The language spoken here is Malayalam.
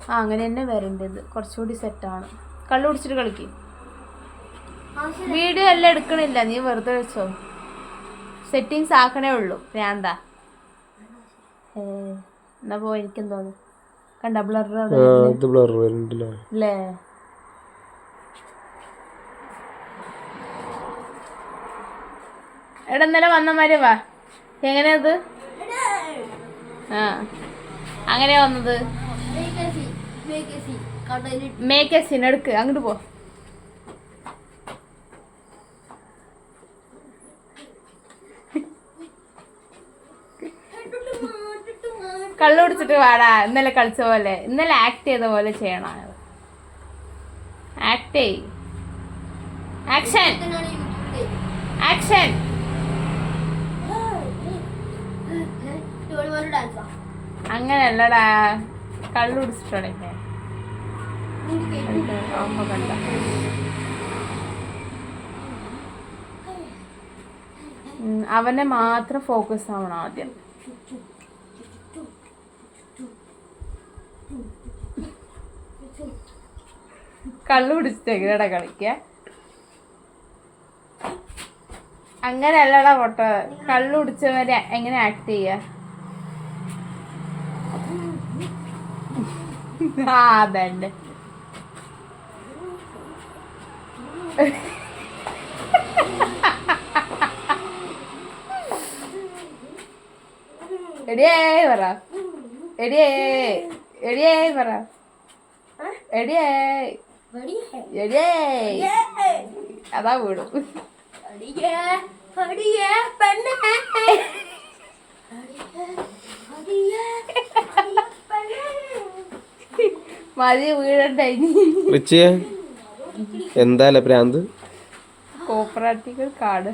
ആ അങ്ങനെ തന്നെ വരേണ്ടത്. കുറച്ചുകൂടി സെറ്റാണ്. കള്ളു കുടിച്ചിട്ട് കളിക്കും. വീഡിയോ എല്ലാം എടുക്കണില്ല, നീ വെറുതെ വെച്ചോ. സെറ്റിങ്സ് ആക്കണേ ഉള്ളൂ. ഭ്രാന്താ. എന്നാ പോ, എനിക്കും തോന്നുന്നു. കണ്ട ബ്ലർ അല്ലേ? എടാ ഇന്നലെ വന്നമാര് വാ. എങ്ങനെയത്? ആ അങ്ങനെയാ വന്നത്. മേക്ക് എ സീൻ എടുക്ക്, അങ്ങോട്ട് പോ. കള്ളു കുടിച്ചിട്ട് വാടാ. ഇന്നലെ കളിച്ച പോലെ, ഇന്നലെ ആക്ട് ചെയ്ത പോലെ ചെയ്യണം. ആക്ട് ചെയ്. Action action. അങ്ങനെയല്ലടാ, കള്ളു കുടിച്ചിട്ടാണ് അമ്മ കണ്ട. അവനെ മാത്രം ഫോക്കസ് ആവണം ആദ്യം. കള്ളു പിടിച്ചിട്ട് എങ്ങനെയാടാ കളിക്ക? അങ്ങനെയല്ലടാ പൊട്ട. കള്ളു കുടിച്ചവരെ എങ്ങനെ ആക്ട് ചെയ്യ? ആ അതന്നെ. എടിയേ പറ, എടിയേ എടിയേ പറ, എടിയേ എടിയേ. അതാ വീടും. മതി വീടണ്ടേ. എന്താ ഭ്രാന്ത്? Cooperative card